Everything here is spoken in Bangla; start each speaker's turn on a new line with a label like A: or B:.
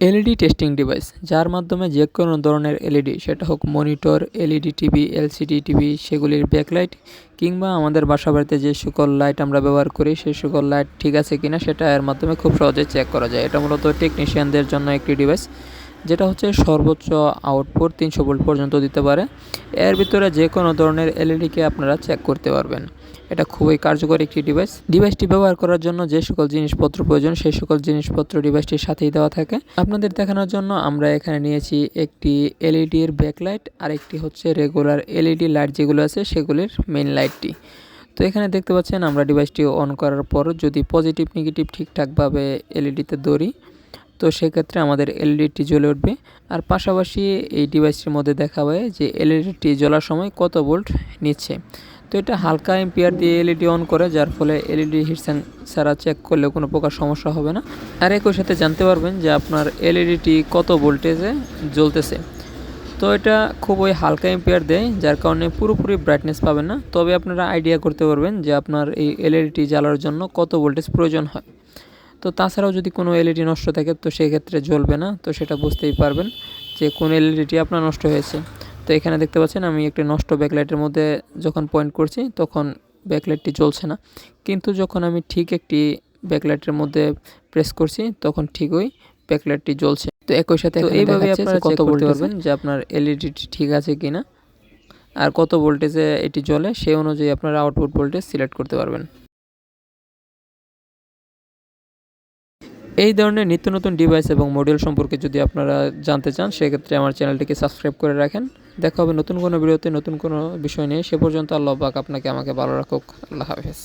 A: এলইডি টেস্টিং ডিভাইস, যার মাধ্যমে যে কোনো ধরনের এলইডি, সেটা হোক monitor, LED TV, LCD TV, সেগুলির ব্যাকলাইট কিংবা আমাদের বাসাবাড়িতে যে সকল লাইট আমরা ব্যবহার করি সেই সকল লাইট ঠিক আছে কিনা সেটা এর মাধ্যমে খুব সহজে চেক করা যায়। এটা মূলত টেকনিশিয়ানদের জন্য একটি ডিভাইস, যেটা হচ্ছে সর্বোচ্চ আউটপুট 300 ভোল্ট পর্যন্ত দিতে পারে। এর ভিতরে যে কোনো ধরনের এলইডিকে আপনারা চেক করতে পারবেন। এটা খুবই কার্যকর একটি ডিভাইস। ডিভাইসটি ব্যবহার করার জন্য যে সকল জিনিসপত্র প্রয়োজন সেই সকল জিনিসপত্র ডিভাইসটির সাথেই দেওয়া থাকে। আপনাদের দেখানোর জন্য আমরা এখানে নিয়েছি একটি এলইডির ব্যাকলাইট আর একটি হচ্ছে রেগুলার এলইডি লাইট যেগুলো আছে সেগুলির মেইন লাইটটি। তো এখানে দেখতে পাচ্ছেন আমরা ডিভাইসটি অন করার পর যদি পজিটিভ নেগেটিভ ঠিকঠাকভাবে এলইডিতে ধরি তো সেক্ষেত্রে আমাদের এলইডিটি জ্বলে উঠবে। আর পাশাপাশি এই ডিভাইসটির মধ্যে দেখাবে যে এলইডিটি জ্বলার সময় কত ভোল্ট নিচ্ছে। তো এটা হালকা এম্পিয়ার দিয়ে এলইডি অন করে, যার ফলে এলইডি হিট ছাড়া চেক করলেও কোনো প্রকার সমস্যা হবে না। আর একই সাথে জানতে পারবেন যে আপনার এলইডিটি কত ভোল্টেজে জ্বলতেছে। তো এটা খুবই হালকা এম্পিয়ার দেয়, যার কারণে পুরোপুরি ব্রাইটনেস পাবেন না, তবে আপনারা আইডিয়া করতে পারবেন যে আপনার এই এলইডিটি জ্বালার জন্য কত ভোল্টেজ প্রয়োজন হয়। তো তাছাড়াও যদি কোনো এলইডি নষ্ট থাকে তো সেক্ষেত্রে জ্বলবে না, তো সেটা বুঝতেই পারবেন যে কোন এলইডিটি আপনার নষ্ট হয়েছে। তো এখানে দেখতে পাচ্ছেন আমি একটি নষ্ট ব্যাকলাইটের মধ্যে যখন পয়েন্ট করছি তখন ব্যাকলাইটটি জ্বলছে না, কিন্তু যখন আমি ঠিক একটি ব্যাকলাইটের মধ্যে প্রেস করছি তখন ঠিকই ব্যাকলাইটটি জ্বলছে। তো একই সাথে এইভাবে আপনারা কত বলতে পারবেন যে আপনার এলইডিটি ঠিক আছে কিনা আর কত ভোল্টেজে এটি জ্বলে সেই অনুযায়ী আপনারা আউটপুট ভোল্টেজ সিলেক্ট করতে পারবেন। এই ধরনের নিত্য নতুন ডিভাইস এবং মডেল সম্পর্কে যদি আপনারা জানতে চান সেক্ষেত্রে আমার চ্যানেলটিকে সাবস্ক্রাইব করে রাখেন। দেখা হবে নতুন কোনো ভিডিওতে নতুন কোনো বিষয় নিয়ে। সে পর্যন্ত আল্লাহ পাক আপনাকে আমাকে ভালো রাখুক। আল্লাহ হাফেজ।